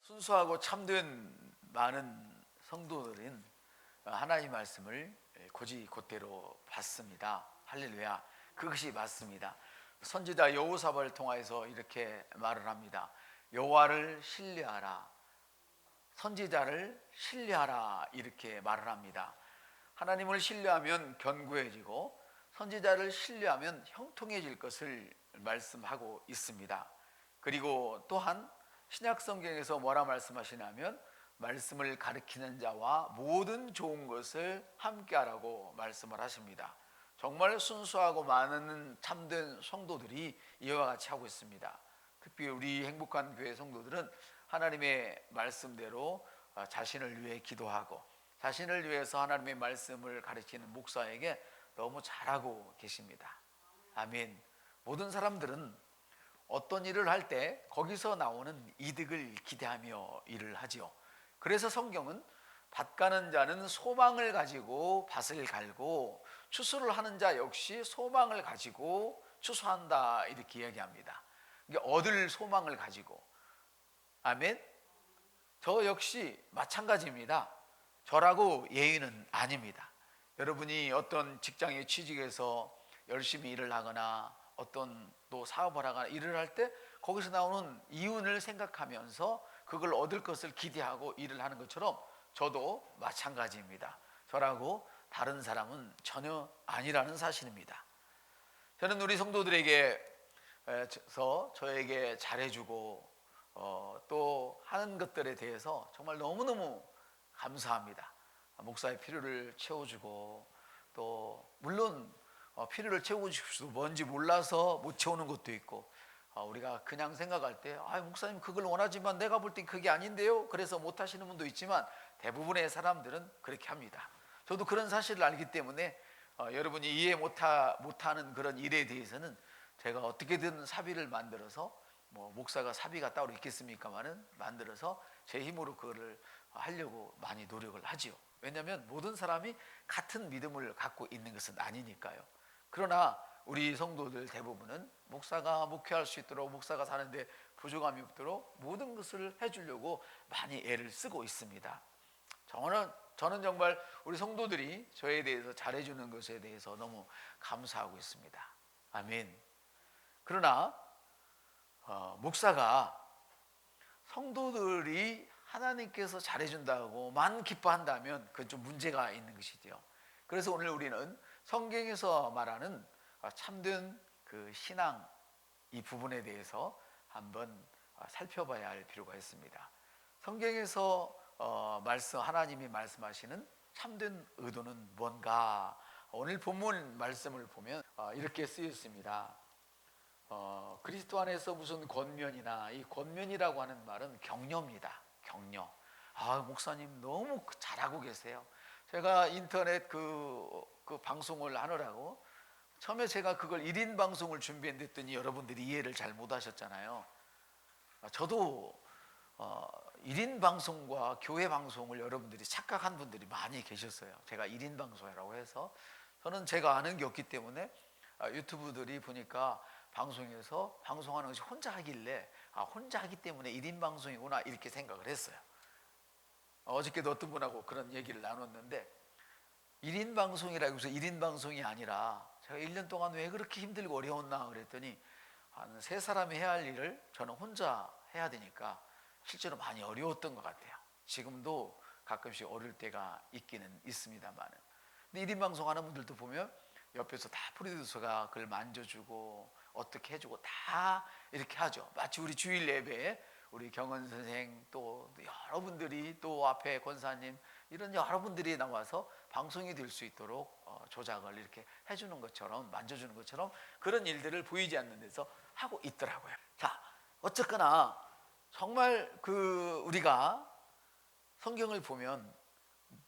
순수하고 참된 많은 성도들은 하나님 말씀을 곧이곧대로 받습니다. 할렐루야. 그것이 맞습니다. 선지자 여호사밧을 통해서 이렇게 말을 합니다. 여호와를 신뢰하라, 선지자를 신뢰하라, 이렇게 말을 합니다. 하나님을 신뢰하면 견고해지고 선지자를 신뢰하면 형통해질 것을 말씀하고 있습니다. 그리고 또한 신약 성경에서 뭐라 말씀하시냐면 말씀을 가르치는 자와 모든 좋은 것을 함께하라고 말씀을 하십니다. 정말 순수하고 많은 참된 성도들이 이와 같이 하고 있습니다. 특히 우리 행복한 교회 성도들은 하나님의 말씀대로 자신을 위해 기도하고 자신을 위해서 하나님의 말씀을 가르치는 목사에게 너무 잘하고 계십니다. 아멘. 모든 사람들은 어떤 일을 할 때 거기서 나오는 이득을 기대하며 일을 하지요. 그래서 성경은 밭 가는 자는 소망을 가지고 밭을 갈고 추수를 하는 자 역시 소망을 가지고 추수한다, 이렇게 이야기합니다. 얻을 소망을 가지고. 아멘. 저 역시 마찬가지입니다. 저라고 예의는 아닙니다. 여러분이 어떤 직장에 취직해서 열심히 일을 하거나 어떤 또 사업을 하거나 일을 할 때 거기서 나오는 이윤을 생각하면서 그걸 얻을 것을 기대하고 일을 하는 것처럼 저도 마찬가지입니다. 저라고 다른 사람은 전혀 아니라는 사실입니다. 저는 우리 성도들에게 저에게 잘해주고 또 하는 것들에 대해서 정말 너무너무 감사합니다. 목사의 필요를 채워주고 또 물론 필요를 채우고 싶어도 뭔지 몰라서 못 채우는 것도 있고, 우리가 그냥 생각할 때 목사님 그걸 원하지만 내가 볼 땐 그게 아닌데요, 그래서 못 하시는 분도 있지만 대부분의 사람들은 그렇게 합니다. 저도 그런 사실을 알기 때문에 여러분이 이해 못하는 그런 일에 대해서는 제가 어떻게든 사비를 만들어서, 목사가 사비가 따로 있겠습니까마는 만들어서 제 힘으로 그거를 하려고 많이 노력을 하지요. 왜냐하면 모든 사람이 같은 믿음을 갖고 있는 것은 아니니까요. 그러나 우리 성도들 대부분은 목사가 목회할 수 있도록, 목사가 사는데 부족함이 없도록 모든 것을 해주려고 많이 애를 쓰고 있습니다. 저는 정말 우리 성도들이 저에 대해서 잘해주는 것에 대해서 너무 감사하고 있습니다. 아멘. 그러나 목사가 성도들이 하나님께서 잘해준다고만 기뻐한다면 그건 좀 문제가 있는 것이죠. 그래서 오늘 우리는 성경에서 말하는 참된 그 신앙, 이 부분에 대해서 한번 살펴봐야 할 필요가 있습니다. 성경에서 하나님이 말씀하시는 참된 의도는 뭔가? 오늘 본문 말씀을 보면 이렇게 쓰였습니다. 그리스도 안에서 무슨 권면이나, 이 권면이라고 하는 말은 격려입니다. 격려. 목사님 너무 잘하고 계세요. 제가 인터넷 그 방송을 하느라고 처음에 제가 그걸 1인 방송을 준비했더니 여러분들이 이해를 잘 못하셨잖아요. 저도 1인 방송과 교회 방송을 여러분들이 착각한 분들이 많이 계셨어요. 제가 1인 방송이라고 해서. 저는 제가 아는 게 없기 때문에 유튜브들이 보니까 방송에서 방송하는 것이 혼자 하길래 혼자 하기 때문에 1인 방송이구나, 이렇게 생각을 했어요. 어저께도 어떤 분하고 그런 얘기를 나눴는데 1인 방송이라고 해서 1인 방송이 아니라 제가 1년 동안 왜 그렇게 힘들고 어려웠나 그랬더니 한 세 사람이 해야 할 일을 저는 혼자 해야 되니까 실제로 많이 어려웠던 것 같아요. 지금도 가끔씩 어려울 때가 있기는 있습니다만, 근데 1인 방송 하는 분들도 보면 옆에서 다 프로듀서가 그걸 만져주고 어떻게 해주고 다 이렇게 하죠. 마치 우리 주일 예배에 우리 경은 선생 또 여러분들이 또 앞에 권사님 이런 여러분들이 나와서 방송이 될 수 있도록 조작을 이렇게 해주는 것처럼, 만져주는 것처럼 그런 일들을 보이지 않는 데서 하고 있더라고요. 자, 어쨌거나 정말 우리가 성경을 보면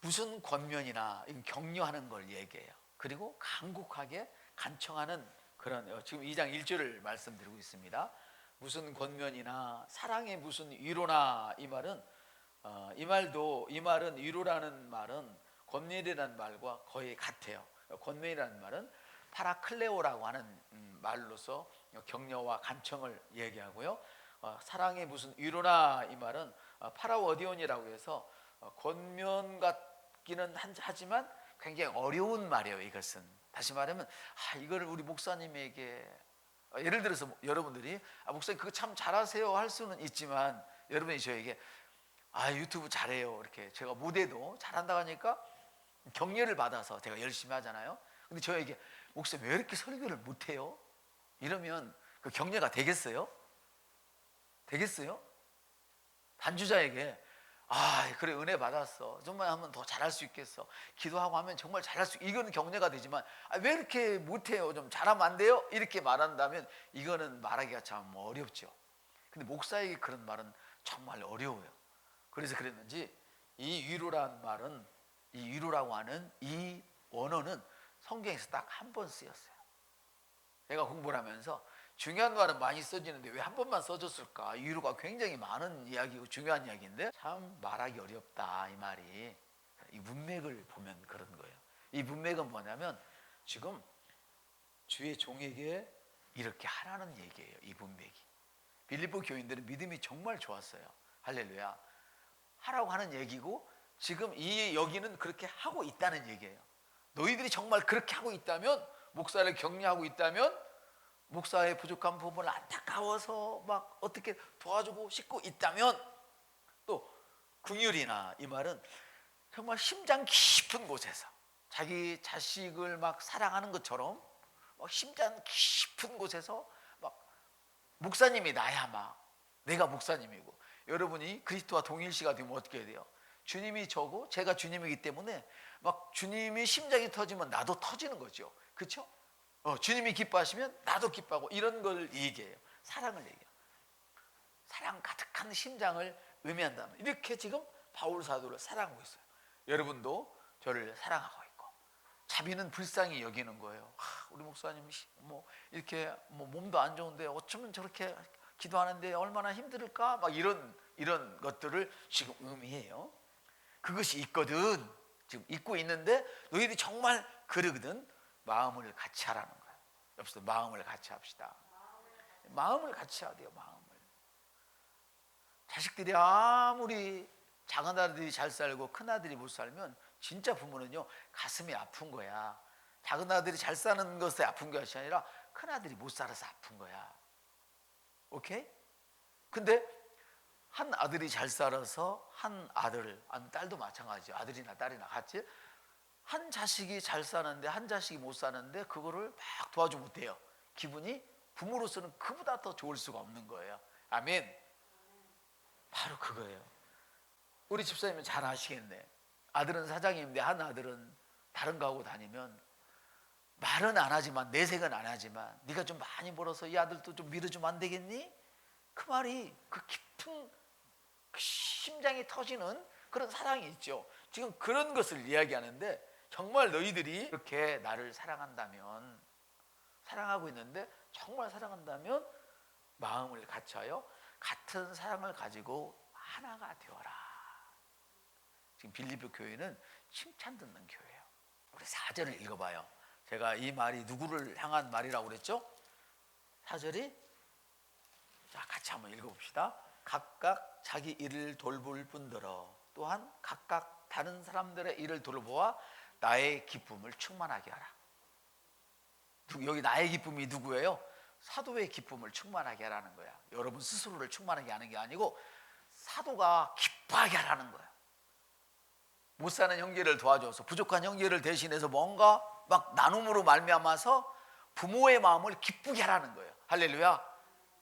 무슨 권면이나 격려하는 걸 얘기해요. 그리고 간곡하게 간청하는 그런, 지금 2장 1절을 말씀드리고 있습니다. 무슨 권면이나 사랑의 무슨 위로나, 이 말은 이 말은 위로라는 말은 권면이라는 말과 거의 같아요. 권면이라는 말은 파라클레오라고 하는 말로서 격려와 간청을 얘기하고요. 사랑의 무슨 위로나 이 말은 파라오디온이라고 해서 권면 같기는 하지만 굉장히 어려운 말이에요. 이것은 다시 말하면 이거를 우리 목사님에게 예를 들어서 여러분들이 목사님 그거 참 잘하세요 할 수는 있지만 여러분이 저에게 유튜브 잘해요 이렇게 제가 무대도 잘한다고 하니까 격려를 받아서 제가 열심히 하잖아요. 근데 저에게 목사님 왜 이렇게 설교를 못해요? 이러면 그 격려가 되겠어요? 되겠어요? 단주자에게 그래 은혜 받았어 정말 하면 더 잘할 수 있겠어 기도하고 하면 정말 잘할 수 이거는 격려가 되지만 왜 이렇게 못해요 좀 잘하면 안 돼요 이렇게 말한다면 이거는 말하기가 참 어렵죠. 근데 목사에게 그런 말은 정말 어려워요. 그래서 그랬는지 이 위로라는 말은 이 위로라고 하는 이 원어는 성경에서 딱 한 번 쓰였어요. 제가 공부를 하면서 중요한 말은 많이 써지는데 왜 한 번만 써졌을까? 위로가 굉장히 많은 이야기고 중요한 이야기인데 참 말하기 어렵다 이 말이. 이 문맥을 보면 그런 거예요. 이 문맥은 뭐냐면 지금 주의 종에게 이렇게 하라는 얘기예요. 이 문맥이 빌립보 교인들은 믿음이 정말 좋았어요. 할렐루야. 하라고 하는 얘기고 지금 이 여기는 그렇게 하고 있다는 얘기예요. 너희들이 정말 그렇게 하고 있다면 목사를 격려하고 있다면 목사의 부족한 부분을 안타까워서 막 어떻게 도와주고 싶고 있다면 또 긍휼이나 이 말은 정말 심장 깊은 곳에서 자기 자식을 막 사랑하는 것처럼 막 심장 깊은 곳에서 막 목사님이 나야 막 내가 목사님이고 여러분이 그리스도와 동일시가 되면 어떻게 해야 돼요? 주님이 저고 제가 주님이기 때문에 막 주님이 심장이 터지면 나도 터지는 거죠. 그렇죠? 주님이 기뻐하시면 나도 기뻐하고 이런 걸 얘기해요. 사랑을 얘기해요. 사랑 가득한 심장을 의미한다면 이렇게 지금 바울 사도를 사랑하고 있어요. 여러분도 저를 사랑하고 있고 자비는 불쌍히 여기는 거예요. 우리 목사님 뭐 이렇게 뭐 몸도 안 좋은데 어쩌면 저렇게 기도하는데 얼마나 힘들까? 막 이런 것들을 지금 의미해요. 그것이 있거든. 지금 있고 있는데 너희들이 정말 그러거든. 마음을 같이 하라는 거예요. 옆에서 마음을 같이 합시다. 마음을 같이 해야 돼요. 마음을. 자식들이 아무리 작은 아들이 잘 살고 큰 아들이 못 살면 진짜 부모는요 가슴이 아픈 거야. 작은 아들이 잘 사는 것에 아픈 것이 아니라 큰 아들이 못 살아서 아픈 거야. 오케이? 근데 한 아들이 잘 살아서 한 아들, 딸도 마찬가지죠. 아들이나 딸이나 같이 한 자식이 잘 사는데 한 자식이 못 사는데 그거를 막 도와주면 못해요. 기분이 부모로서는 그보다 더 좋을 수가 없는 거예요. 아멘. 바로 그거예요. 우리 집사님은 잘 아시겠네. 아들은 사장님인데 한 아들은 다른 거 하고 다니면 말은 안 하지만 내색은 안 하지만 네가 좀 많이 벌어서 이 아들도 좀 밀어주면 안 되겠니? 그 말이 그 깊은 그 심장이 터지는 그런 사랑이 있죠. 지금 그런 것을 이야기하는데 정말 너희들이 이렇게 나를 사랑한다면 사랑하고 있는데 정말 사랑한다면 마음을 같이하여 같은 사랑을 가지고 하나가 되어라. 지금 빌립보 교회는 칭찬 듣는 교회예요. 우리 4절을 읽어봐요. 제가 이 말이 누구를 향한 말이라고 그랬죠? 4절이 자 같이 한번 읽어봅시다. 각각 자기 일을 돌볼 뿐더러 또한 각각 다른 사람들의 일을 돌보아 나의 기쁨을 충만하게 하라. 여기 나의 기쁨이 누구예요? 사도의 기쁨을 충만하게 하라는 거야. 여러분 스스로를 충만하게 하는 게 아니고 사도가 기뻐하게 하라는 거야. 못 사는 형제를 도와줘서 부족한 형제를 대신해서 뭔가 막 나눔으로 말미암아서 부모의 마음을 기쁘게 하라는 거예요. 할렐루야.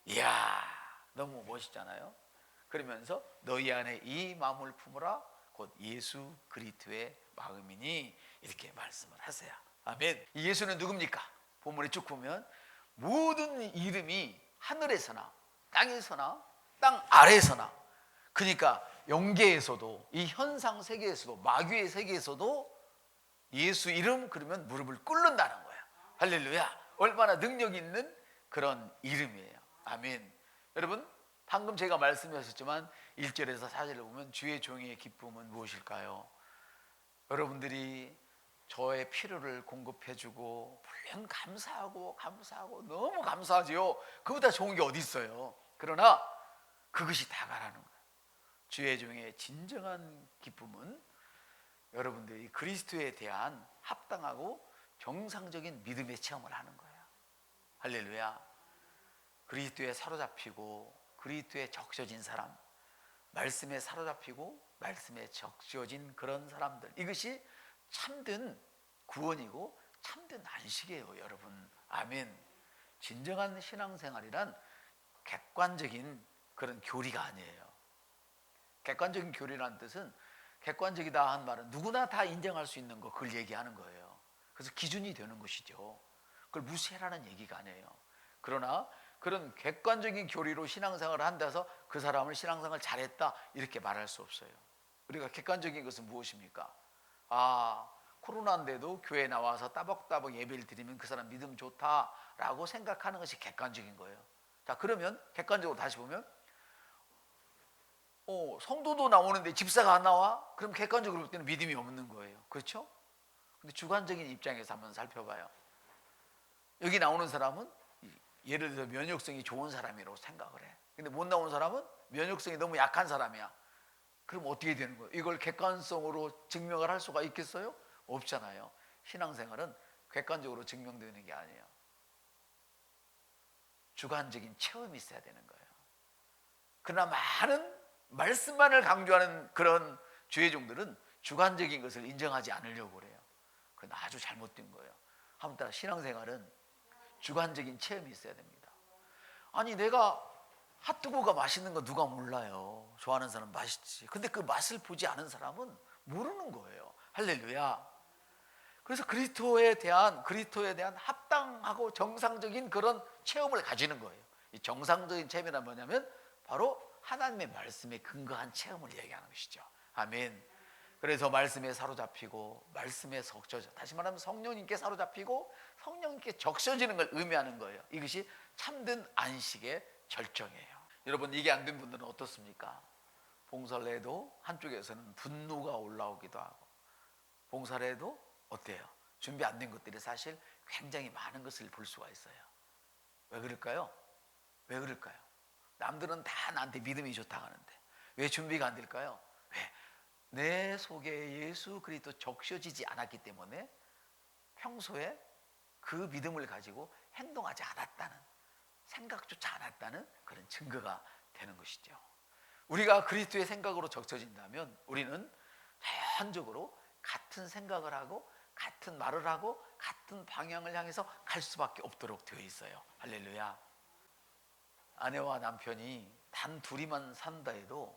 이야 너무 멋있잖아요. 그러면서 너희 안에 이 마음을 품으라 곧 예수 그리스도의 마음이니 이렇게 말씀을 하세요. 아멘. 이 예수는 누굽니까? 본문에 쭉 보면 모든 이름이 하늘에서나 땅에서나 땅 아래에서나 그러니까 영계에서도 이 현상 세계에서도 마귀의 세계에서도 예수 이름 그러면 무릎을 꿇는다는 거예요. 할렐루야. 얼마나 능력 있는 그런 이름이에요. 아멘. 여러분 방금 제가 말씀하셨지만 1절에서 4절을 보면 주의 종의 기쁨은 무엇일까요? 여러분들이 저의 필요를 공급해주고 물론 감사하고 너무 감사하죠. 그보다 좋은 게 어디 있어요. 그러나 그것이 다가라는 거예요. 주의 종의 진정한 기쁨은 여러분들이 그리스도에 대한 합당하고 정상적인 믿음의 체험을 하는 거예요. 할렐루야. 그리스도에 사로잡히고 그리스도에 적셔진 사람, 말씀에 사로잡히고 말씀에 적셔진 그런 사람들, 이것이 참된 구원이고 참된 안식이에요, 여러분. 아멘. 진정한 신앙생활이란 객관적인 그런 교리가 아니에요. 객관적인 교리라는 뜻은, 객관적이다 한 말은 누구나 다 인정할 수 있는 거, 그걸 얘기하는 거예요. 그래서 기준이 되는 것이죠. 그걸 무시해라는 얘기가 아니에요. 그러나 그런 객관적인 교리로 신앙생활을 한다서 그 사람을 신앙생활 잘했다 이렇게 말할 수 없어요. 우리가 객관적인 것은 무엇입니까? 코로나인데도 교회에 나와서 따박따박 예배를 드리면 그 사람 믿음 좋다라고 생각하는 것이 객관적인 거예요. 자, 그러면 객관적으로 다시 보면 성도도 나오는데 집사가 안 나와? 그럼 객관적으로 볼 때는 믿음이 없는 거예요. 그렇죠? 근데 주관적인 입장에서 한번 살펴봐요. 여기 나오는 사람은 예를 들어 면역성이 좋은 사람이라고 생각을 해. 근데 못 나오는 사람은 면역성이 너무 약한 사람이야. 그럼 어떻게 되는 거예요? 이걸 객관성으로 증명을 할 수가 있겠어요? 없잖아요. 신앙생활은 객관적으로 증명되는 게 아니에요. 주관적인 체험이 있어야 되는 거예요. 그러나 많은 말씀만을 강조하는 그런 주의 종들은 주관적인 것을 인정하지 않으려고 그래요. 그건 아주 잘못된 거예요. 한번 따라, 신앙생활은 주관적인 체험이 있어야 됩니다. 아니, 내가 핫도그가 맛있는 거 누가 몰라요. 좋아하는 사람 맛있지. 근데 그 맛을 보지 않은 사람은 모르는 거예요. 할렐루야. 그래서 그리스도에 대한 합당하고 정상적인 그런 체험을 가지는 거예요. 이 정상적인 체험이란 뭐냐면 바로 하나님의 말씀에 근거한 체험을 얘기하는 것이죠. 아멘. 그래서 말씀에 사로잡히고 말씀에 적셔져, 다시 말하면 성령님께 사로잡히고 성령님께 적셔지는 걸 의미하는 거예요. 이것이 참된 안식의 절정이에요. 여러분, 이게 안 된 분들은 어떻습니까? 봉사를 해도 한쪽에서는 분노가 올라오기도 하고, 봉사를 해도 어때요? 준비 안 된 것들이 사실 굉장히 많은 것을 볼 수가 있어요. 왜 그럴까요? 왜 그럴까요? 남들은 다 나한테 믿음이 좋다고 하는데 왜 준비가 안 될까요? 왜? 내 속에 예수 그리스도 적셔지지 않았기 때문에 평소에 그 믿음을 가지고 행동하지 않았다는, 생각조차 않았다는 그런 증거가 되는 것이죠. 우리가 그리스도의 생각으로 적셔진다면 우리는 자연적으로 같은 생각을 하고 같은 말을 하고 같은 방향을 향해서 갈 수밖에 없도록 되어 있어요. 할렐루야. 아내와 남편이 단 둘이만 산다 해도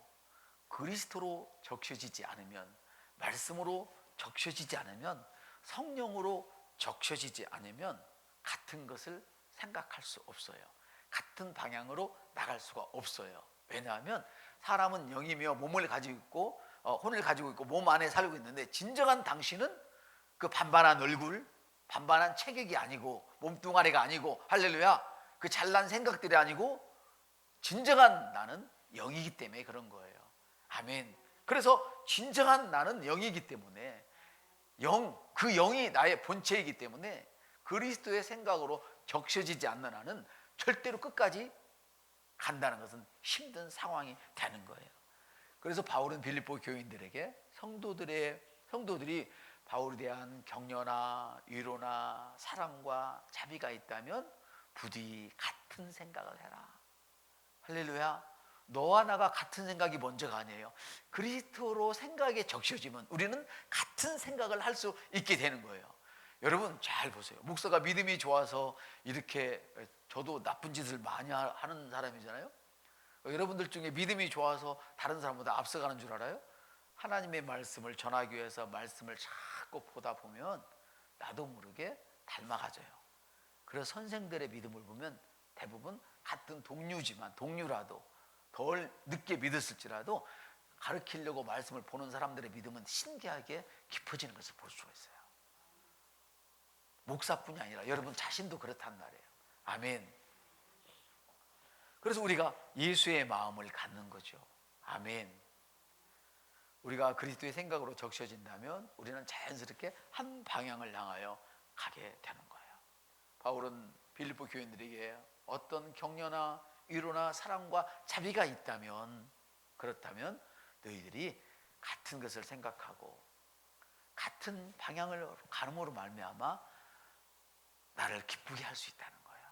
그리스도로 적셔지지 않으면, 말씀으로 적셔지지 않으면, 성령으로 적셔지지 않으면 같은 것을 생각할 수 없어요. 같은 방향으로 나갈 수가 없어요. 왜냐하면 사람은 영이며 몸을 가지고 있고 혼을 가지고 있고 몸 안에 살고 있는데, 진정한 당신은 그 반반한 얼굴, 반반한 체격이 아니고 몸뚱아리가 아니고, 할렐루야, 그 잘난 생각들이 아니고 진정한 나는 영이기 때문에 그런 거예요. 아멘. 그래서 진정한 나는 영이기 때문에, 그 영이 나의 본체이기 때문에 그리스도의 생각으로 적셔지지 않는 한은 절대로 끝까지 간다는 것은 힘든 상황이 되는 거예요. 그래서 바울은 빌립보 교인들에게 성도들이 바울에 대한 격려나 위로나 사랑과 자비가 있다면 부디 같은 생각을 해라. 할렐루야. 너와 나가 같은 생각이 먼저가 아니에요. 그리스도로 생각에 적셔지면 우리는 같은 생각을 할 수 있게 되는 거예요. 여러분 잘 보세요. 목사가 믿음이 좋아서 이렇게, 저도 나쁜 짓을 많이 하는 사람이잖아요. 여러분들 중에 믿음이 좋아서 다른 사람보다 앞서가는 줄 알아요? 하나님의 말씀을 전하기 위해서 말씀을 자꾸 보다 보면 나도 모르게 닮아가져요. 그래서 선생들의 믿음을 보면 대부분 같은 동료라도 덜 늦게 믿었을지라도 가르치려고 말씀을 보는 사람들의 믿음은 신기하게 깊어지는 것을 볼 수가 있어요. 목사뿐이 아니라 여러분 자신도 그렇단 말이에요. 아멘. 그래서 우리가 예수의 마음을 갖는 거죠. 아멘. 우리가 그리스도의 생각으로 적셔진다면 우리는 자연스럽게 한 방향을 향하여 가게 되는 거예요. 바울은 빌립보 교인들에게 어떤 격려나 위로나 사랑과 자비가 있다면, 그렇다면 너희들이 같은 것을 생각하고 같은 방향을 가름으로 말미암아 나를 기쁘게 할 수 있다는 거예요.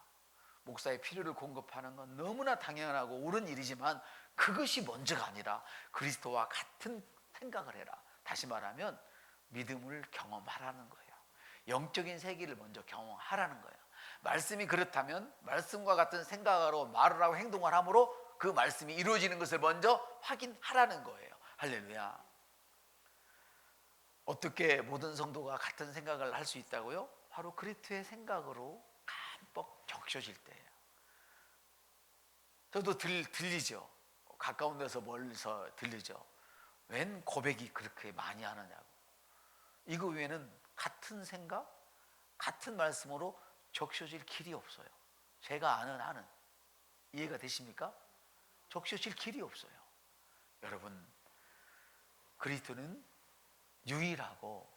목사의 필요를 공급하는 건 너무나 당연하고 옳은 일이지만 그것이 먼저가 아니라 그리스도와 같은 생각을 해라. 다시 말하면 믿음을 경험하라는 거예요. 영적인 세계를 먼저 경험하라는 거예요. 말씀이 그렇다면 말씀과 같은 생각으로 말을 하고 행동을 함으로 그 말씀이 이루어지는 것을 먼저 확인하라는 거예요. 할렐루야. 어떻게 모든 성도가 같은 생각을 할 수 있다고요? 바로 그리스도의 생각으로 깜빡 적셔질 때예요. 저도 들리죠. 가까운 데서 멀리서 들리죠. 웬 고백이 그렇게 많이 하느냐고. 이거 외에는 같은 생각, 같은 말씀으로 적셔질 길이 없어요. 제가 아는 이해가 되십니까? 적셔질 길이 없어요. 여러분, 그리스도는 유일하고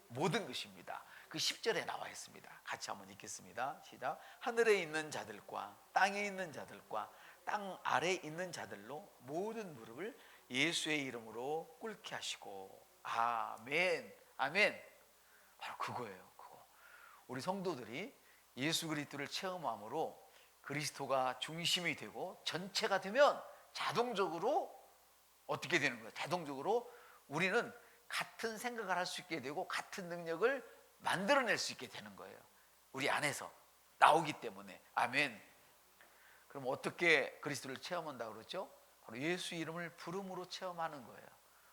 모든 것입니다. 그 10절에 나와 있습니다. 같이 한번 읽겠습니다. 시작. 하늘에 있는 자들과 땅에 있는 자들과 땅 아래에 있는 자들로 모든 무릎을 예수의 이름으로 꿇게 하시고. 아멘. 아멘. 바로 그거예요. 그거. 우리 성도들이 예수 그리스도를 체험함으로 그리스도가 중심이 되고 전체가 되면 자동적으로 어떻게 되는 거예요? 자동적으로 우리는 같은 생각을 할 수 있게 되고 같은 능력을 만들어낼 수 있게 되는 거예요. 우리 안에서 나오기 때문에. 아멘. 그럼 어떻게 그리스도를 체험한다고 그러죠? 바로 예수 이름을 부름으로 체험하는 거예요.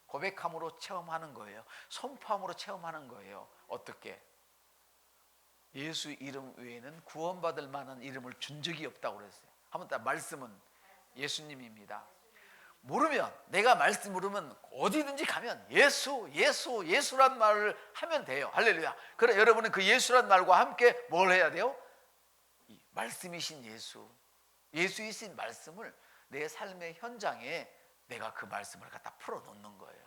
고백함으로 체험하는 거예요. 선포함으로 체험하는 거예요. 어떻게? 예수 이름 외에는 구원받을 만한 이름을 준 적이 없다고 그랬어요. 한번 더, 말씀은 예수님입니다. 모르면, 내가 말씀 모르면 어디든지 가면 예수란 말을 하면 돼요. 할렐루야. 그래, 여러분은 그 예수란 말과 함께 뭘 해야 돼요? 이 말씀이신 예수이신 말씀을 내 삶의 현장에 내가 그 말씀을 갖다 풀어놓는 거예요.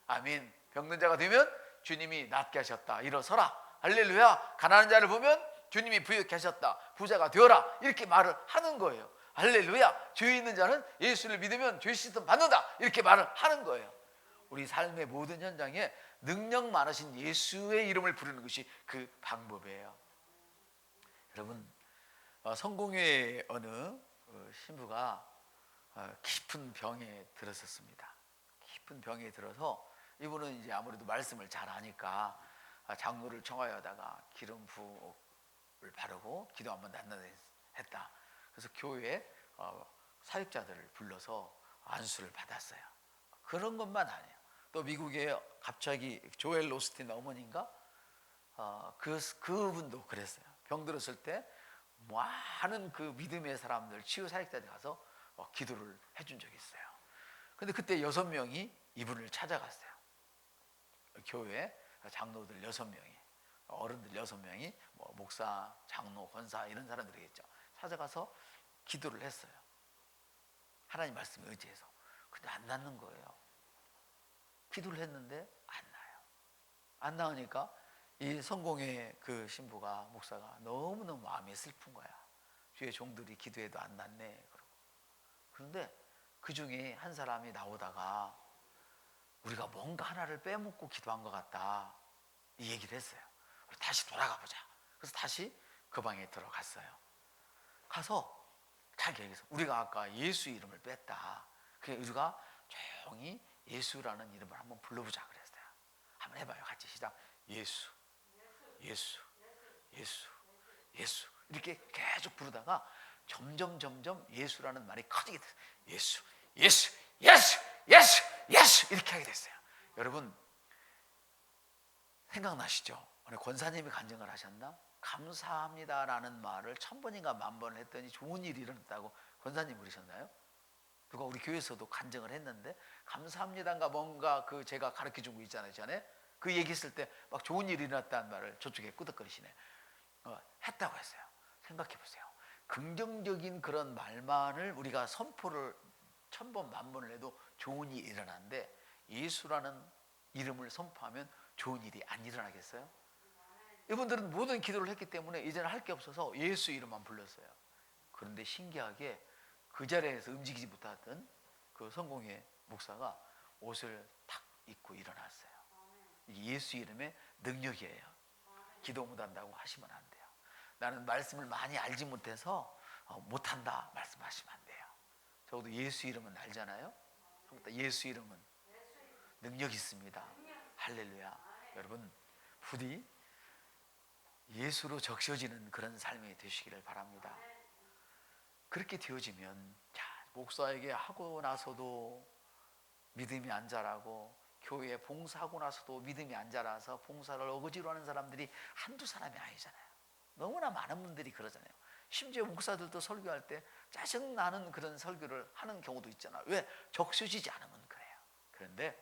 아멘. 병든 자가 되면 주님이 낫게 하셨다, 일어서라. 할렐루야. 가난한 자를 보면 주님이 부유케 하셨다, 부자가 되어라. 이렇게 말을 하는 거예요. 할렐루야. 죄 있는 자는 예수를 믿으면 죄 씻음 받는다, 이렇게 말을 하는 거예요. 우리 삶의 모든 현장에 능력 많으신 예수의 이름을 부르는 것이 그 방법이에요. 여러분, 성공회의 어느 신부가 깊은 병에 들었었습니다. 깊은 병에 들어서 이분은 이제 아무래도 말씀을 잘 아니까 장로를 청하여다가 기름 부을 바르고 기도 한번 했다. 그래서 교회에 사역자들을 불러서 안수를 받았어요. 그런 것만 아니에요. 또 미국에 갑자기 조엘 로스틴 어머니인가? 그분도 그랬어요. 병 들었을 때 많은 그 믿음의 사람들, 치유 사역자들 가서 기도를 해준 적이 있어요. 근데 그때 6명이 이분을 찾아갔어요. 교회 장로들 6명이, 어른들 6명이, 목사, 장로, 권사 이런 사람들이겠죠. 찾아가서 기도를 했어요. 하나님 말씀에 의지해서. 근데 안 낫는 거예요. 기도를 했는데 안 나요. 안 나으니까 이 성공의 그 신부가, 목사가 너무너무 마음이 슬픈 거야. 주의 종들이 기도해도 안 낫네. 그런데 그 중에 한 사람이 나오다가 우리가 뭔가 하나를 빼먹고 기도한 것 같다, 이 얘기를 했어요. 우리 다시 돌아가 보자. 그래서 다시 그 방에 들어갔어요. 가서 자기 얘기해서 우리가 아까 예수 이름을 뺐다. 그래서 우리가 조용히 예수라는 이름을 한번 불러보자 그랬어요. 한번 해봐요. 같이 시작. 예수, 예수, 예수, 예수. 이렇게 계속 부르다가 점점 예수라는 말이 커지게 됐어요. 예수, 예수, 예수, 예수, 예수, 이렇게 하게 됐어요. 여러분, 생각나시죠? 오늘 권사님이 간증을 하셨나? 감사합니다라는 말을 1000번인가 10,000번을 했더니 좋은 일이 일어났다고 권사님 그러셨나요? 누가 우리 교회에서도 간증을 했는데, 감사합니다인가 뭔가 그 제가 가르쳐 준 거 있잖아요. 전에 그 얘기했을 때 막 좋은 일이 일어났다는 말을 저쪽에 끄덕거리시네. 했다고 했어요. 생각해 보세요. 긍정적인 그런 말만을 우리가 선포를 1000번 10,000번을 해도 좋은 일이 일어나는데, 예수라는 이름을 선포하면 좋은 일이 안 일어나겠어요? 이분들은 모든 기도를 했기 때문에 이제는 할 게 없어서 예수 이름만 불렀어요. 그런데 신기하게 그 자리에서 움직이지 못하던 그 성공회 목사가 옷을 탁 입고 일어났어요. 이게 예수 이름의 능력이에요. 기도 못한다고 하시면 안 돼요. 나는 말씀을 많이 알지 못해서 못한다 말씀하시면 안 돼요. 적어도 예수 이름은 알잖아요. 예수 이름은 능력 있습니다. 할렐루야. 여러분 부디 예수로 적셔지는 그런 삶이 되시기를 바랍니다. 그렇게 되어지면 목사에게 하고 나서도 믿음이 안 자라고 교회에 봉사하고 나서도 믿음이 안 자라서 봉사를 어거지로 하는 사람들이 한두 사람이 아니잖아요. 너무나 많은 분들이 그러잖아요. 심지어 목사들도 설교할 때 짜증나는 그런 설교를 하는 경우도 있잖아요. 왜? 적셔지지 않으면 그래요. 그런데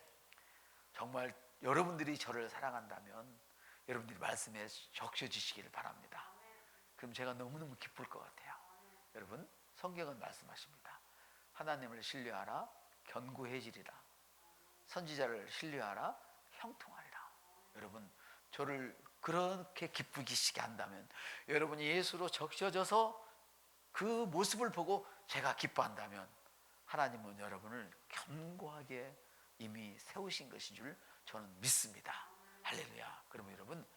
정말 여러분들이 저를 사랑한다면 여러분들이 말씀에 적셔지시기를 바랍니다. 그럼 제가 너무너무 기쁠 것 같아요. 여러분 성경은 말씀하십니다. 하나님을 신뢰하라 견고해지리라. 선지자를 신뢰하라 형통하리라. 여러분 저를 그렇게 기쁘시게 한다면, 여러분이 예수로 적셔져서 그 모습을 보고 제가 기뻐한다면 하나님은 여러분을 견고하게 이미 세우신 것인 줄 저는 믿습니다. 할렐루야. 그러면 여러분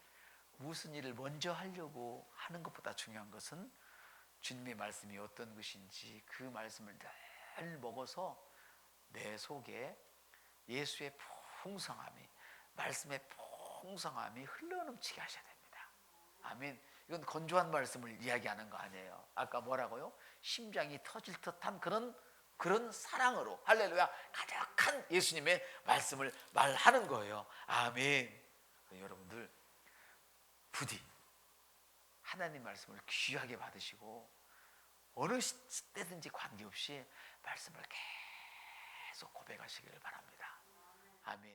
무슨 일을 먼저 하려고 하는 것보다 중요한 것은 주님의 말씀이 어떤 것인지 그 말씀을 늘 먹어서 내 속에 예수의 풍성함이, 말씀의 풍성함이 흘러넘치게 하셔야 됩니다. 아멘. 이건 건조한 말씀을 이야기하는 거 아니에요. 아까 뭐라고요? 심장이 터질 듯한 그런 사랑으로, 할렐루야, 가득한 예수님의 말씀을 말하는 거예요. 아멘. 여러분들 부디 하나님 말씀을 귀하게 받으시고 어느 때든지 관계없이 말씀을 계속 고백하시기를 바랍니다. 아멘.